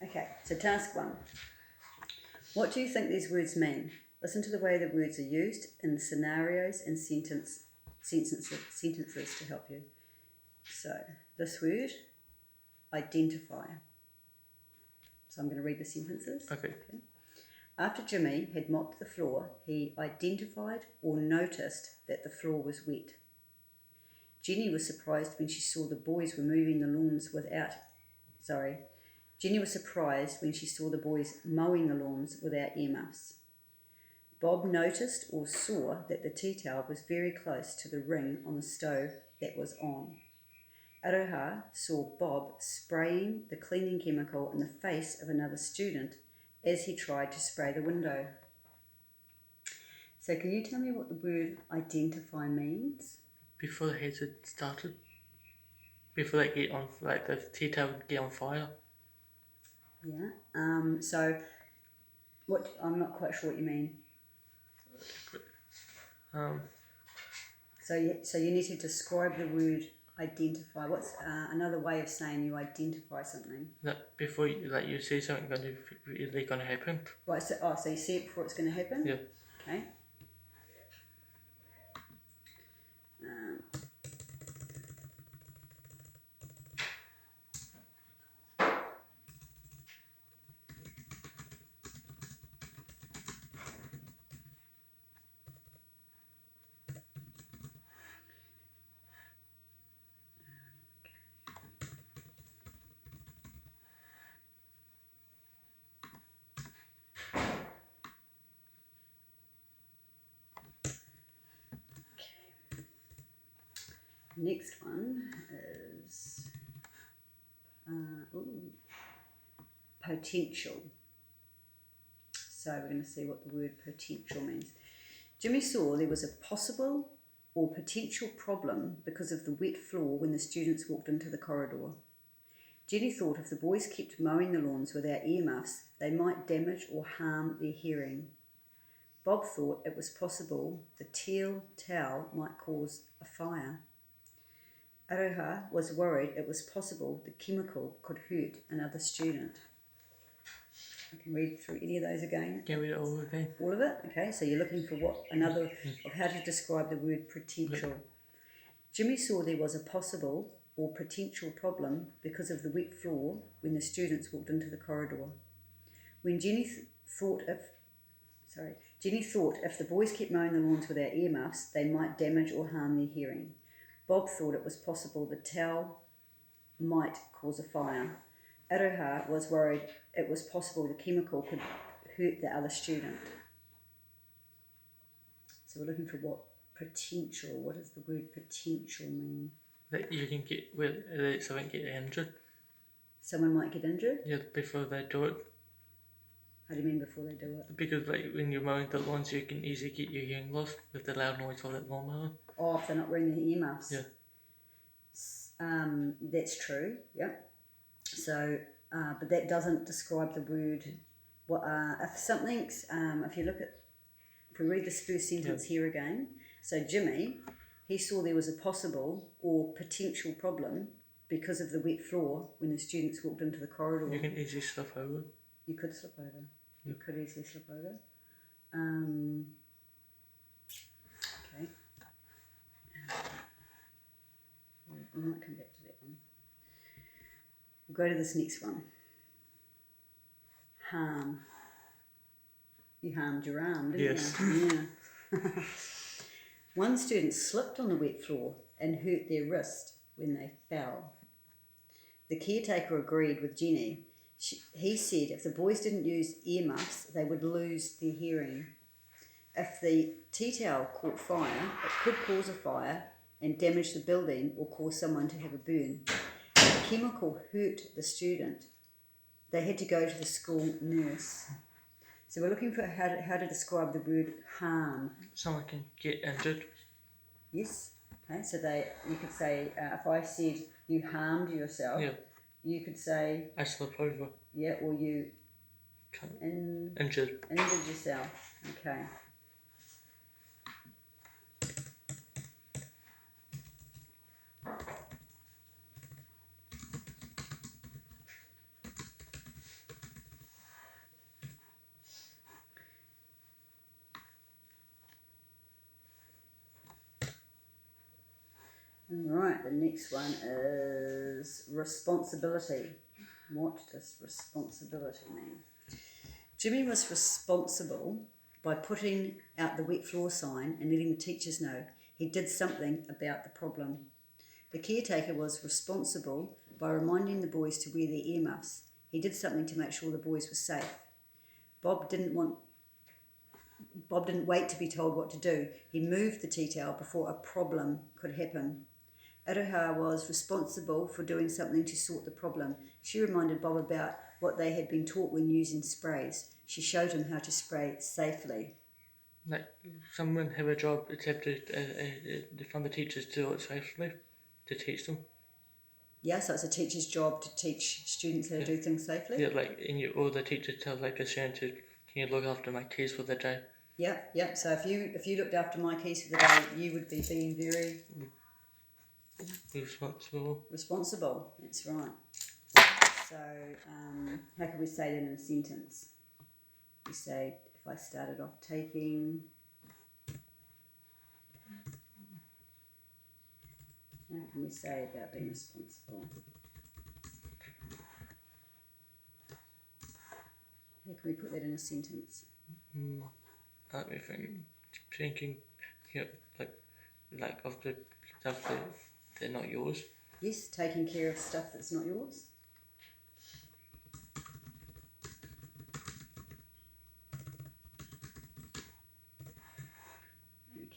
Okay, so task 1. What do you think these words mean? Listen to the way the words are used in scenarios and sentences to help you. So, this word, identify. So I'm going to read the sentences. Okay. After Jimmy had mopped the floor, he identified or noticed that the floor was wet. Jenny was surprised when she saw the boys were moving the lawns Jenny was surprised when she saw the boys mowing the lawns without earmuffs. Bob noticed or saw that the tea towel was very close to the ring on the stove that was on. Aroha saw Bob spraying the cleaning chemical in the face of another student as he tried to spray the window. So can you tell me what the word identify means? Before the heads had started, before they get on, like the tea towel would get on fire. Yeah. So what? I'm not quite sure what you mean. So you need to describe the word identify. What's another way of saying you identify something? That before you say something going to happen. Right. So you see it before it's going to happen. Yeah. Okay. Next one is potential. So we're going to see what the word potential means. Jimmy saw there was a possible or potential problem because of the wet floor when the students walked into the corridor. Jenny thought if the boys kept mowing the lawns without earmuffs, they might damage or harm their hearing. Bob thought it was possible the teal towel might cause a fire. Aroha was worried it was possible the chemical could hurt another student. I can read through any of those again. Can we read it all again? All of it? Okay, so you're looking for of how to describe the word potential. Jimmy saw there was a possible or potential problem because of the wet floor when the students walked into the corridor. When Jenny thought if the boys kept mowing the lawns without earmuffs, they might damage or harm their hearing. Bob thought it was possible the towel might cause a fire. Aroha was worried it was possible the chemical could hurt the other student. So we're looking for what does the word potential mean? That you can get, someone get injured. Someone might get injured? Yeah, before they do it. How do you mean before they do it? Because when you're mowing the lawns, you can easily get your hearing loss with the loud noise of that lawnmower. Oh, if they're not wearing the earmuffs? Yeah. That's true, yep. So, but that doesn't describe the word. If we read this first sentence here again, so Jimmy, he saw there was a possible or potential problem because of the wet floor when the students walked into the corridor. You can easily slip over. You could slip over. You could easily slip over. Okay. We might come back to that one. We'll go to this next one. Harm. You harmed your arm, didn't you? Yeah. One student slipped on the wet floor and hurt their wrist when they fell. The caretaker agreed with Jenny. He said if the boys didn't use earmuffs, they would lose their hearing. If the tea towel caught fire, it could cause a fire and damage the building or cause someone to have a burn. If the chemical hurt the student, they had to go to the school nurse. So we're looking for how to describe the word harm. Someone can get injured. Yes. Okay. So you could say if I said you harmed yourself, you could say I slipped over. Yeah, or you injured yourself. Okay. Alright, the next one is responsibility. What does responsibility mean? Jimmy was responsible by putting out the wet floor sign and letting the teachers know he did something about the problem. The caretaker was responsible by reminding the boys to wear their earmuffs. He did something to make sure the boys were safe. Bob didn't wait to be told what to do. He moved the tea towel before a problem could happen. Aroha was responsible for doing something to sort the problem. She reminded Bob about what they had been taught when using sprays. She showed him how to spray safely. Like, someone have a job except from the teachers to do it safely, to teach them. Yeah, so it's a teacher's job to teach students how to do things safely. Yeah, like, or the teacher tells like a student to, can you look after my keys for the day? Yeah. So if you looked after my keys for the day, you would be being very responsible. That's right. So how can we say that in a sentence? We say, if I started off taking, how can we say about being responsible? How can we put that in a sentence? Let me thinking, yeah, like of the stuff that they're not yours. Yes, taking care of stuff that's not yours.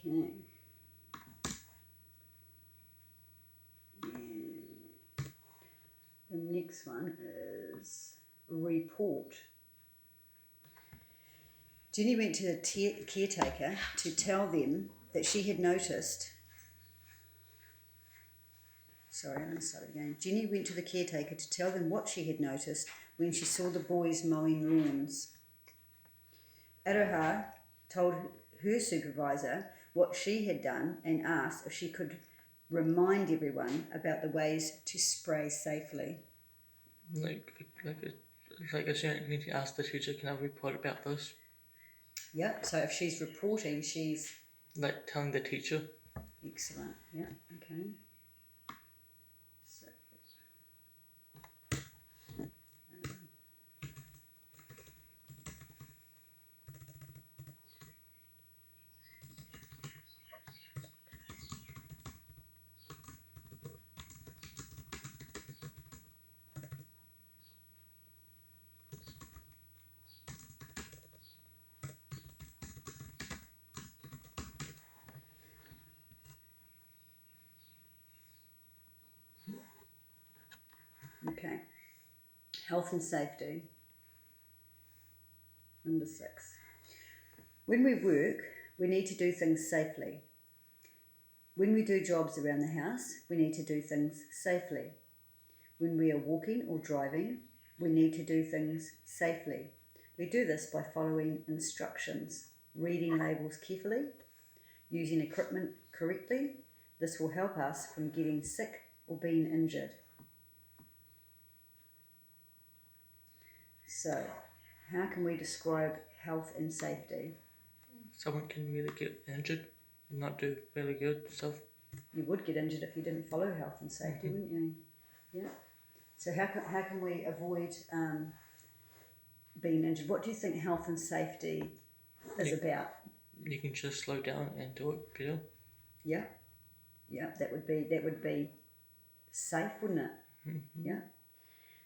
Okay. The next one is report. Jenny went to the caretaker to tell them that she had noticed. Sorry, I'm going to start again. Jenny went to the caretaker to tell them what she had noticed when she saw the boys mowing lawns. Aroha told her supervisor what she had done and asked if she could remind everyone about the ways to spray safely. Like a student need to ask the teacher, can I report about this? Yeah, so if she's reporting, she's... like telling the teacher. Excellent, yeah, okay. Okay. Health and safety. Number 6. When we work, we need to do things safely. When we do jobs around the house, we need to do things safely. When we are walking or driving, we need to do things safely. We do this by following instructions, reading labels carefully, using equipment correctly. This will help us from getting sick or being injured. So, how can we describe health and safety? Someone can really get injured and not do really good stuff. You would get injured if you didn't follow health and safety, wouldn't you? Yeah. So how can we avoid being injured? What do you think health and safety is about? You can just slow down and do it better. Yeah. That would be safe, wouldn't it? Mm-hmm. Yeah.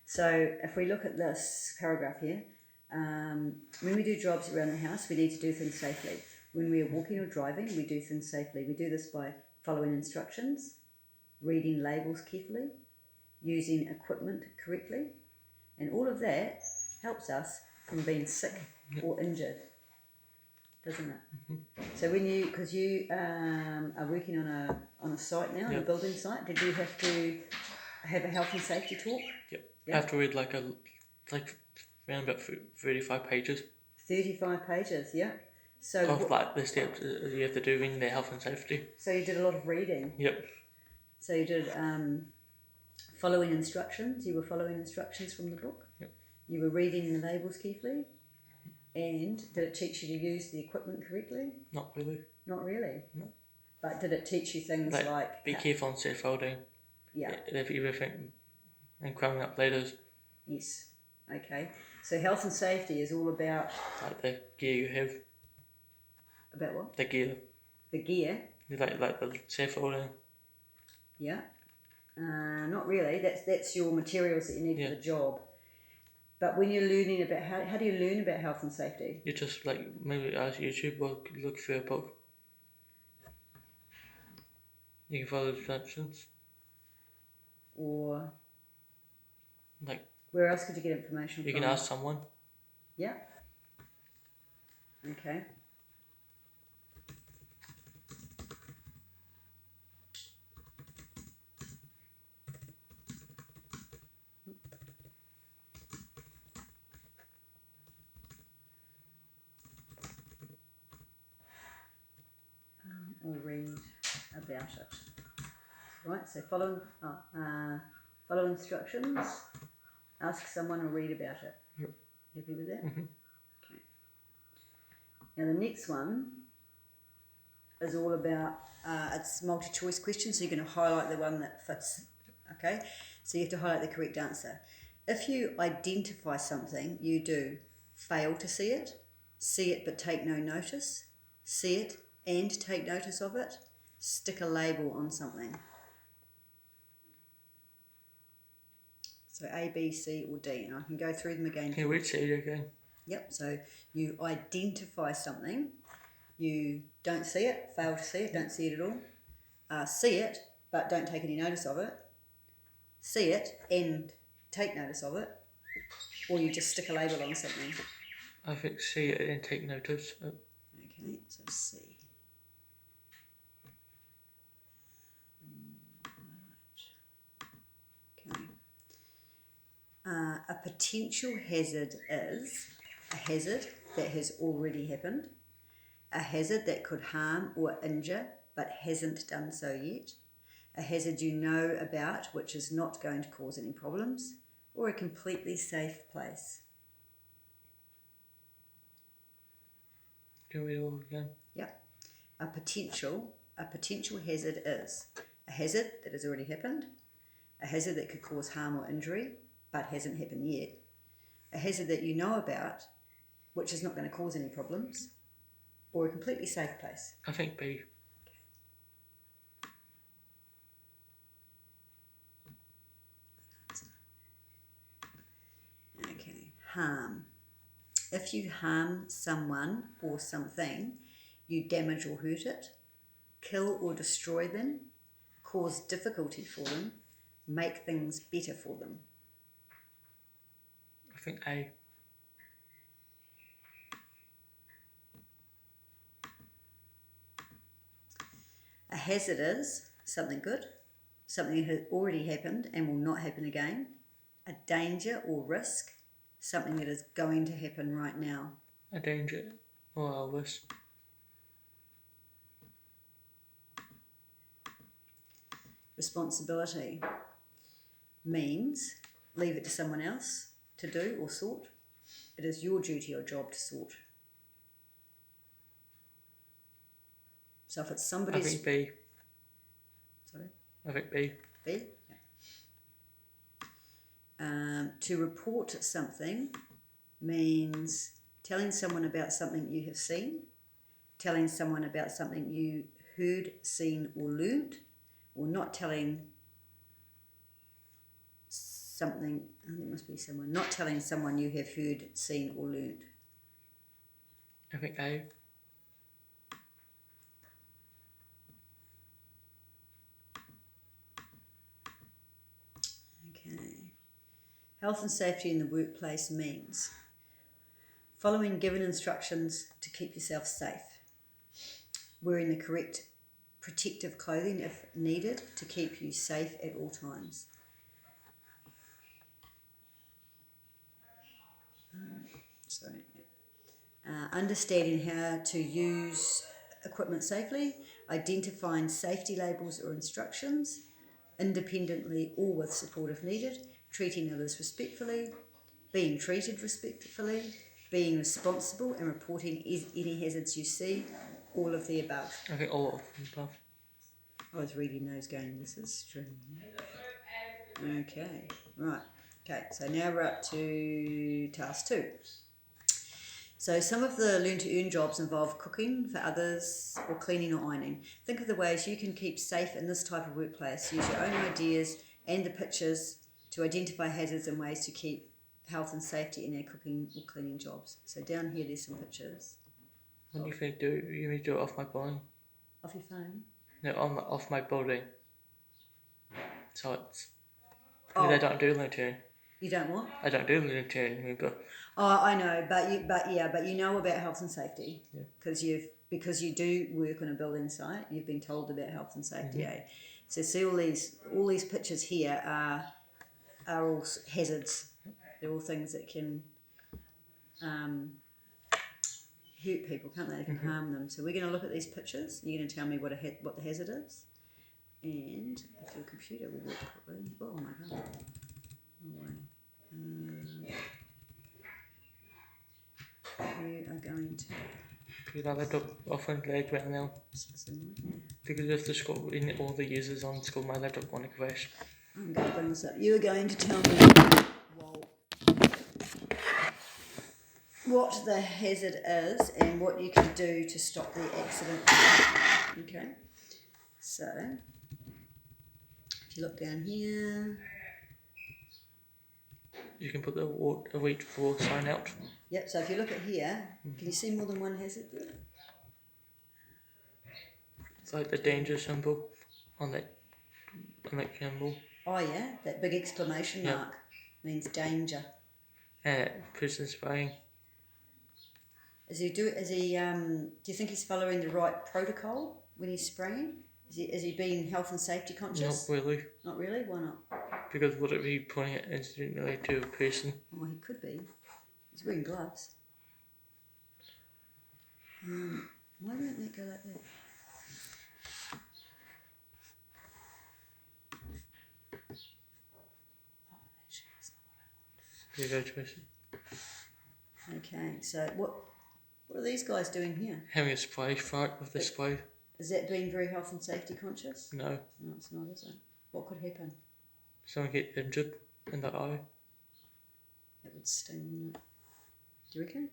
So if we look at this paragraph here, when we do jobs around the house, we need to do things safely. When we are walking or driving, we do things safely. We do this by following instructions, reading labels carefully, using equipment correctly, and all of that helps us from being sick or injured, doesn't it? Mm-hmm. So because you are working on a site now, on a building site, did you have to have a health and safety talk? Yep. I have to read like around about 35 pages. 35 pages, yeah. So of like the steps you have to do in the health and safety. So you did a lot of reading. Yep. So you did following instructions. You were following instructions from the book. Yep. You were reading the labels carefully. And did it teach you to use the equipment correctly? Not really. Not really? No. But did it teach you things like be careful on scaffolding? Yeah. If everything and climbing up ladders. Yes. Okay. So health and safety is all about Like the gear you have. About what? The gear. The gear. Like the scaffolding. Yeah. Not really. That's your materials that you need for the job. But when you're learning about how do you learn about health and safety? You just maybe ask YouTube or look through a book. You can follow the instructions. Or where else could you get information from? You can ask someone. Yeah. Okay. Or read about it. Right, so follow instructions, ask someone or read about it. Yep. Happy with that? Mm-hmm. Okay. Now the next one is all about, it's multi-choice questions, so you're going to highlight the one that fits. Okay, so you have to highlight the correct answer. If you identify something, you do fail to see it but take no notice, see it and take notice of it, stick a label on something. So A, B, C or D, and I can go through them again. Can you read C again? Yep, so you identify something, you don't see it, fail to see it, don't see it at all, see it but don't take any notice of it, see it and take notice of it, or you just stick a label on something. I think see it and take notice. Okay, so C. Okay. A potential hazard is a hazard that has already happened, a hazard that could harm or injure but hasn't done so yet, a hazard you know about which is not going to cause any problems, or a completely safe place. Can you read it all again? Yep. A potential hazard is a hazard that has already happened, a hazard that could cause harm or injury but hasn't happened yet, a hazard that you know about which is not going to cause any problems, or a completely safe place. I think B. Okay. Harm. If you harm someone or something, you damage or hurt it, kill or destroy them, cause difficulty for them, make things better for them. I think A. A hazard is something good, something that has already happened and will not happen again, a danger or risk, something that is going to happen right now. A danger or a risk. Responsibility means leave it to someone else to do or sort. It is your duty or job to sort. So if it's somebody's... I think B. Sorry? I think B. B? Yeah. To report something means telling someone about something you have seen, telling someone about something you heard, seen or learnt, or not telling something, there must be someone, not telling someone you have heard, seen or learnt. I think A. Okay. Health and safety in the workplace means following given instructions to keep yourself safe, wearing the correct protective clothing if needed to keep you safe at all times. Understanding how to use equipment safely, identifying safety labels or instructions, independently or with support if needed, treating others respectfully, being treated respectfully, being responsible and reporting any hazards you see, all of the above. I think all of the above. I was reading those going, this is strange. Okay, right. Okay, so now we're up to task 2. So some of the learn to earn jobs involve cooking for others or cleaning or ironing. Think of the ways you can keep safe in this type of workplace. Use your own ideas and the pictures to identify hazards and ways to keep health and safety in our cooking or cleaning jobs. So down here there's some pictures. What do you think? You may do it off my building? Off your phone? No, off my building. So it's... Oh, I don't do LinkedIn. you don't what? I don't do LinkedIn, remember? Oh, I know, but you know about health and safety because you do work on a building site. You've been told about health and safety, eh? So see all these pictures here are all hazards. They're all things that can hurt people, can't they? They can harm them. So we're going to look at these pictures. You're going to tell me what the hazard is, and if your computer will work properly. Oh my god! No way. You are going to. Because I laptop often lag right now. Because of the school, in all the users on school, my laptop won't crash. I'm going to bring this up. You are going to tell me what the hazard is and what you can do to stop the accident. Okay. So, if you look down here. You can put the wait for sign out. Yep, so if you look at here, can you see more than one hazard there? It's like the danger symbol on that symbol. Oh yeah, that big exclamation mark means danger. And person spraying. Do you think he's following the right protocol when he's spraying? Is he being health and safety conscious? Not really. Not really? Why not? Because would it be pointing it instantly to a person? Oh, he could be. He's wearing gloves. Why won't that go like that? Oh, actually, that's not what I want. There you go, Tracy. Okay, so what are these guys doing here? Having a spray fight with the spray. Is that being very health and safety conscious? No. No, it's not, is it? What could happen? Someone get injured in the eye. That would sting, wouldn't it? Do you reckon?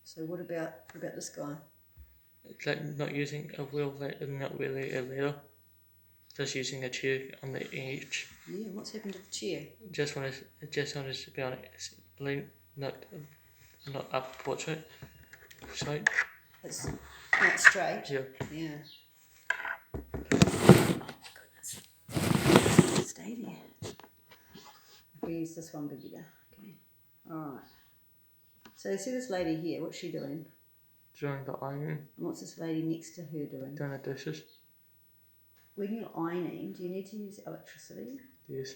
So what about this guy? It's like not using a wheel that is not really a ladder. Just using a chair on the edge. Yeah, what's happened to the chair? Just want to be on it, not up portrait. Side. It's not straight. Yeah. Yeah. Oh my goodness. Stay there. If we use this one, good bigger. Okay. Alright. So see this lady here, what's she doing? Doing the ironing. And what's this lady next to her doing? Doing the dishes. When you're ironing, do you need to use electricity? Yes.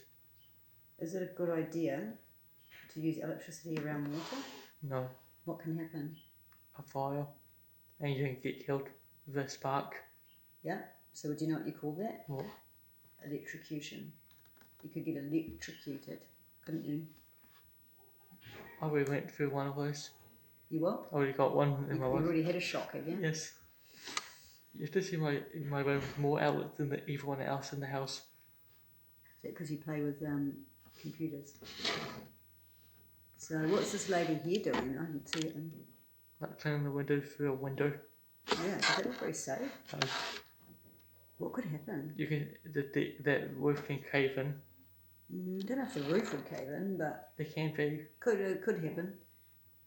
Is it a good idea to use electricity around water? No. What can happen? A fire. And you can get killed with a spark. Yeah. So do you know what you call that? What? Electrocution. You could get electrocuted, couldn't you? I already went through one of those. You what? I already got one in my life. You already had a shock, have you? Yes. You have to see my room with more outlets than everyone else in the house. Is that because you play with computers? So what's this lady here doing? I didn't see it. Like cleaning the window through a window. Yeah, does that look very safe? What could happen? You can that roof can cave in. I don't know if the roof would cave in, but They can be. could happen.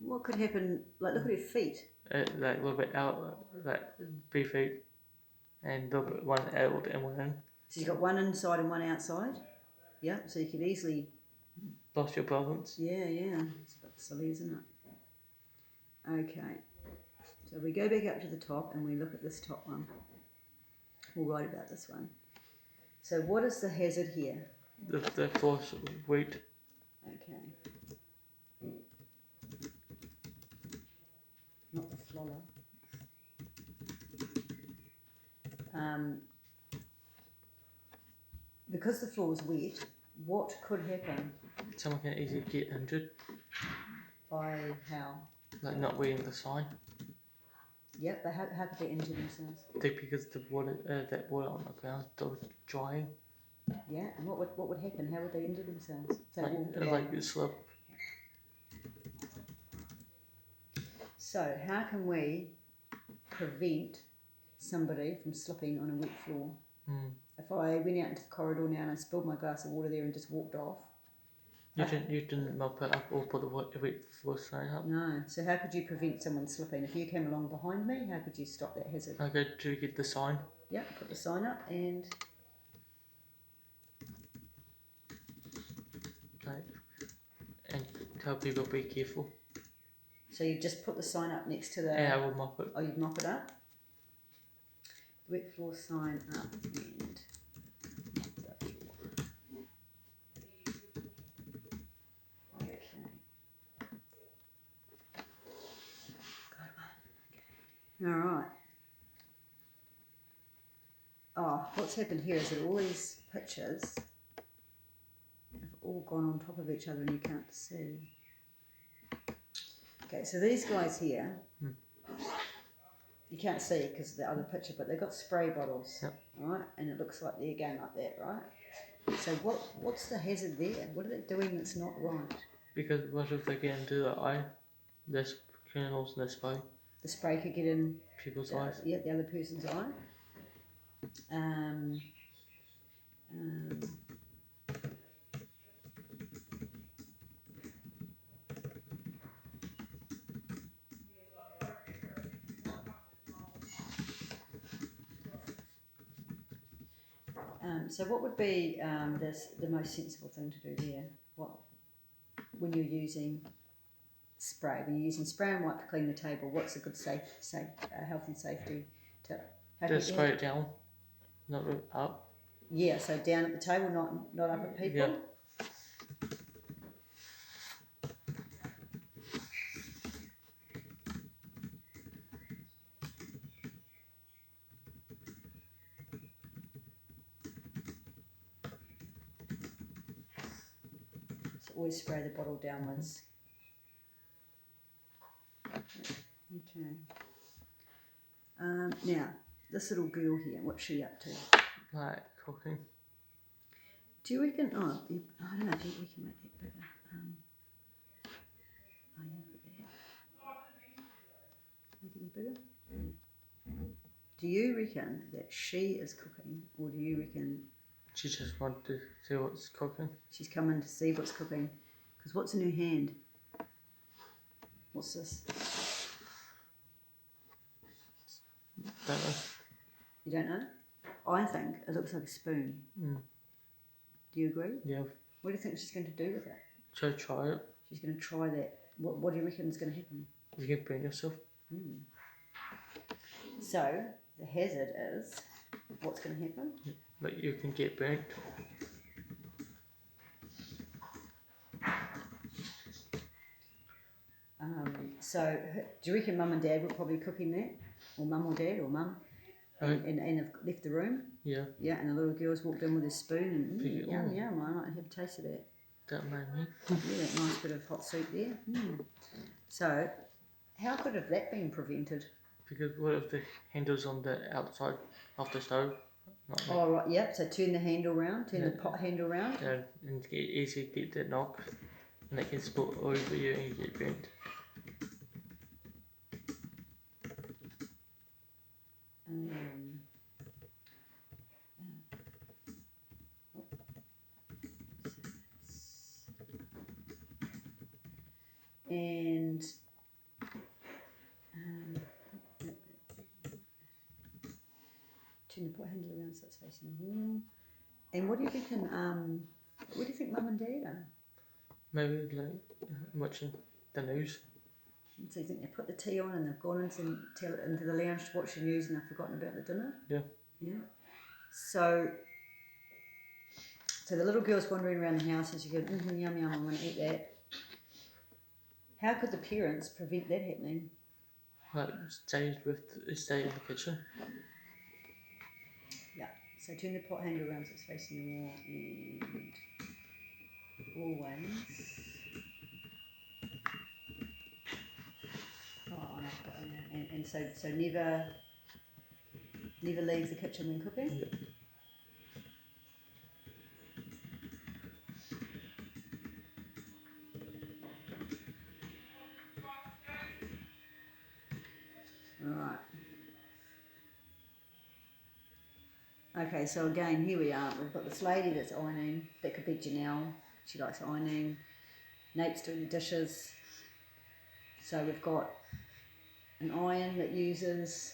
What could happen? Like, look at her feet. Like a little bit out, like 3 feet, and a little bit one out and one in. So you've got one inside and one outside. Yeah, so you could easily. Lost your balance. Yeah. It's a bit silly, isn't it? Okay. So we go back up to the top and we look at this top one. We'll write about this one. So what is the hazard here? The force weight. Okay. Not the floller. Because the floor is wet, what could happen? Someone can easily get injured. By how? Like not reading the sign. Yep, but how could they injure themselves? Because the water, that water on the ground still drying. Yeah, and what would happen? How would they injure themselves? So Like slip. So how can we prevent somebody from slipping on a wet floor? If I went out into the corridor now and I spilled my glass of water there and just walked off. You didn't mop it up or put the wet floor sign up? No. So how could you prevent someone slipping? If you came along behind me, how could you stop that hazard? I go to get the sign. Yeah, put the sign up and... Okay. And tell people be careful. So you just put the sign up next to the... And I will mop it. Oh, you'd mop it up? Wet floor sign up and... Alright. Oh, what's happened here is that all these pictures have all gone on top of each other and you can't see. Okay, so these guys here, you can't see because of the other picture, but they've got spray bottles, yep. Right? And it looks like they're going like that, right? So what's the hazard there? What are they doing that's not right? Because what if they get into the eye? There's criminals in the spray. The spray could get in people's eyes. Yeah, the other person's eye. So what would be the most sensible thing to do there? When you're using spray? When you're using spray and wipe to clean the table, what's a good health and safety tip? Just spray it down, not up. Yeah, so down at the table, not up at people. Yeah. So always spray the bottle downwards. Okay. Now, this little girl here, what's she up to? Like cooking. Do you reckon? I don't know. Do you reckon make that bigger? Make it bigger. Do you reckon that she is cooking, or do you reckon she just wanted to see what's cooking? She's coming to see what's cooking. Because what's in her hand? What's this? Don't know. You don't know? I think it looks like a spoon. Do you agree? Yeah. What do you think she's going to do with it? So try it. She's going to try that. What do you reckon is going to happen? You can burn yourself. So the hazard is what's going to happen? But you can get burnt. So do you reckon Mum and Dad were probably cooking that? Or Mum or Dad or Mum? And have left the room? Yeah. Yeah, and the little girl's walked in with a spoon and yum, I might have a taste of that. That made me. Yeah, that nice bit of hot soup there. So, how could have that been prevented? Because what if the handle's on the outside of the stove? Oh, right, yep, so turn the handle round, the pot handle round. Yeah, and it's easy to get that knock, and it can spill over you and you get burnt. And turn the pot handle around so it's facing the wall. And what do you reckon? What do you think Mum and Dad are? Maybe like watching the news. So you think they put the tea on and they've gone into the lounge to watch the news and they've forgotten about the dinner? Yeah. Yeah. So the little girl's wandering around the house and she goes, yum yum, I'm going to eat that. How could the parents prevent that happening? Like stay in the kitchen. Yeah. So turn the pot handle around so it's facing the wall and always. Oh, and And so never leaves the kitchen when cooking? Yep. Alright. Okay, so again, here we are. We've got this lady that's ironing. That could be Janelle. She likes ironing. Nate's doing the dishes. So we've got an iron that uses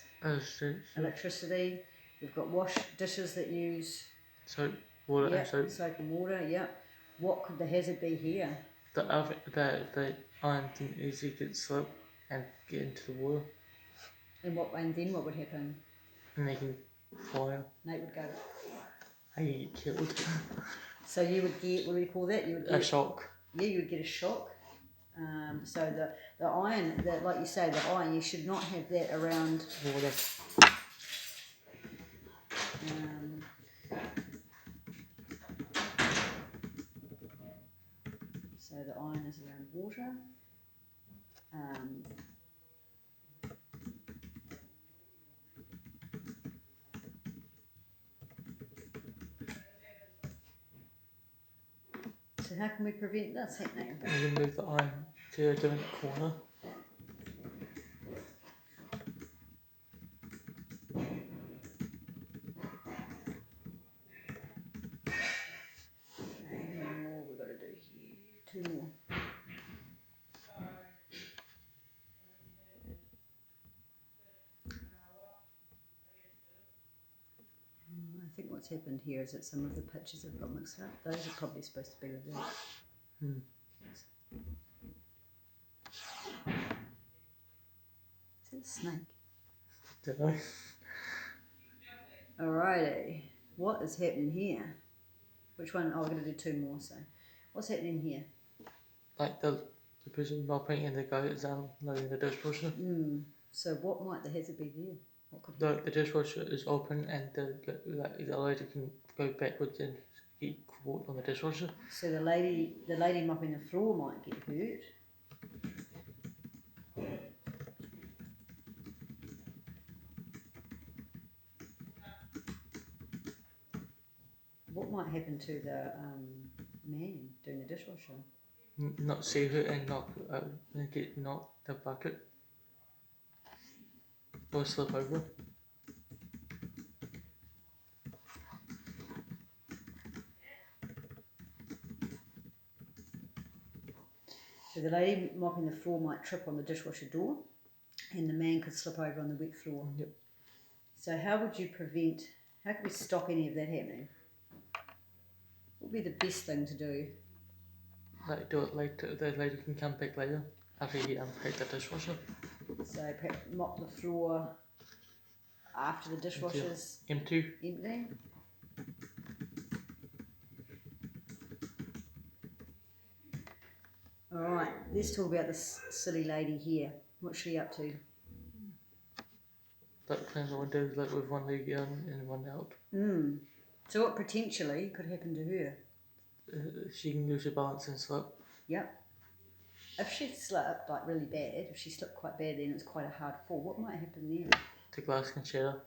electricity. We've got wash dishes that use soap, water, and soap. Soap and water. Yep. What could the hazard be here? The iron can easily get slip and get into the water. And then what would happen? And they can fire. Nate would go. And you get killed. So you would get, what do we call that? You would get a shock. Yeah, you would get a shock. So the iron, like you say, the iron, you should not have that around water. So the iron is around water. So how can we prevent this happening? We can move the iron to a different corner. Okay, how many more we've got to do here? 2 more. I think what's happened here is that some of the pictures have got mixed up. Those are probably supposed to be with that. Is that a snake? Don't know. Alrighty. What is happening here? Which one? Oh, we're going to do 2 more, so. What's happening here? Like the person mopping and the guy that's loading the dishwasher. So what might the hazard be there? What could The dishwasher is open and the lady can go backwards and get caught on the dishwasher. So the lady mopping the floor might get hurt. What might happen to the man doing the dishwasher? Not see her and get knocked the bucket. Or slip over. So the lady mopping the floor might trip on the dishwasher door and the man could slip over on the wet floor. Yep. So how could we stop any of that happening? What would be the best thing to do? Like do it later, the lady can come back later after you unpack the dishwasher. So perhaps mop the floor after the dishwasher's empty. Alright, let's talk about this silly lady here. What's she up to? That cleans the windows like with one leg in and one out. So what potentially could happen to her? She can lose her balance and slip. Yep. If she slipped like really bad, if she slipped quite bad, then it's quite a hard fall. What might happen there? The glass can shatter.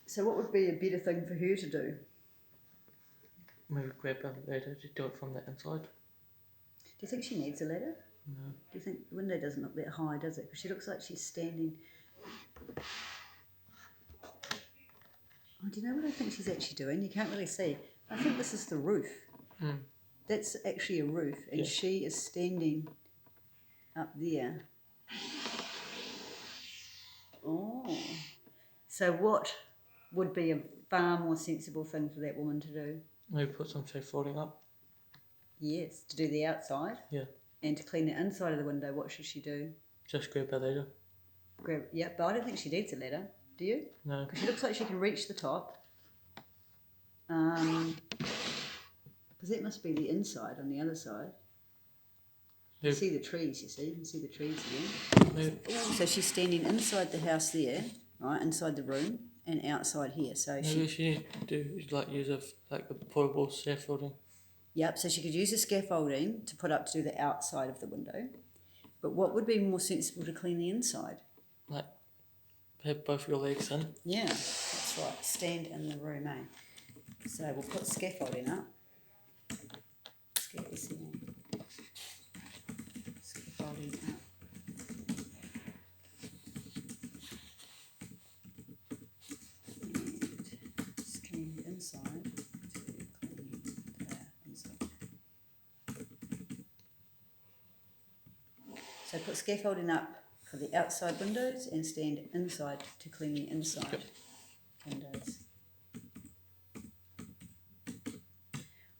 So what would be a better thing for her to do? Maybe grab a ladder to do it from the inside. Do you think she needs a ladder? No. Do you think the window doesn't look that high, does it? Because she looks like she's standing. Oh, do you know what I think she's actually doing? You can't really see. I think this is the roof. That's actually a roof, and she is standing up there. Oh. So what would be a far more sensible thing for that woman to do? Maybe put some scaffolding up. Yes, to do the outside. Yeah. And to clean the inside of the window, what should she do? Just grab a ladder. But I don't think she needs a ladder. Do you? No. Because she looks like she can reach the top. Because that must be the inside on the other side. You see the trees, you see? You can see the trees here. So she's standing inside the house there, right, inside the room, and outside here. So maybe she do like use a portable scaffolding. Yep, so she could use the scaffolding to put up to do the outside of the window. But what would be more sensible to clean the inside? Like, have both your legs in. Yeah, that's right. Stand in the room, eh? So we'll put scaffolding up. Scaffolding up. And scan the inside to clean the inside. So put scaffolding up for the outside windows and stand inside to clean the inside windows.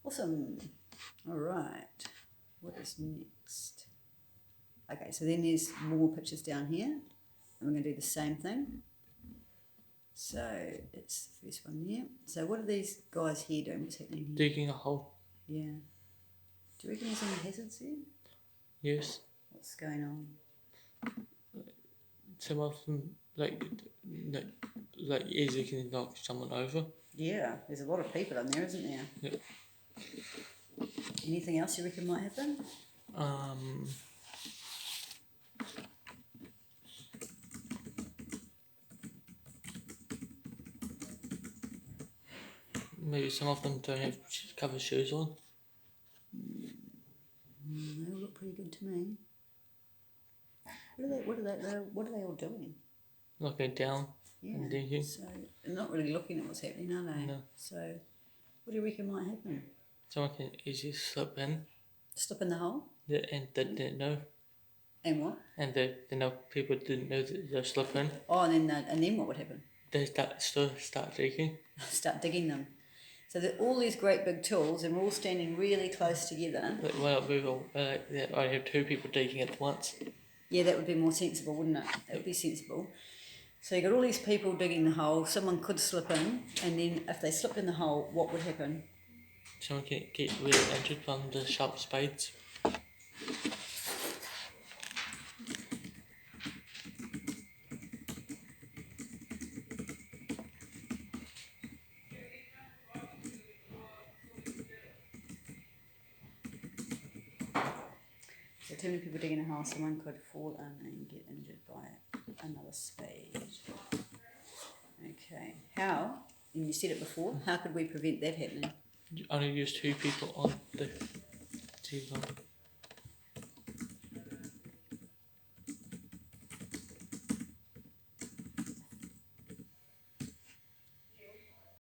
Awesome. All right. What is next? Okay, so then there's more pictures down here. And we're going to do the same thing. So it's the first one there. So what are these guys here doing? What's happening here? Digging a hole. Yeah. Do you reckon there's any hazards there? Yes. What's going on? Some of them, like easily can knock someone over. Yeah, there's a lot of people in there, isn't there? Yep. Anything else you reckon might happen? Maybe some of them don't have cover shoes on. They all look pretty good to me. What are they all doing? Looking down and digging. So they're not really looking at what's happening, are they? No. So what do you reckon might happen? Someone can easily slip in. Slip in the hole? Yeah, and they didn't know. And what? And they know people didn't know that they'll slip in. Oh, and then what would happen? They start digging. Start digging them. So that all these great big tools, and we're all standing really close together. Like, why not move all? I have two people digging at once. Yeah, that would be more sensible, wouldn't it? That would be sensible. So you got all these people digging the hole. Someone could slip in, and then if they slipped in the hole, what would happen? Someone can get really injured from the sharp spades. So too many people digging a hole, someone could fall in and get injured by another spade. Okay, how? And you said it before. How could we prevent that happening? You only use two people on the dig hole.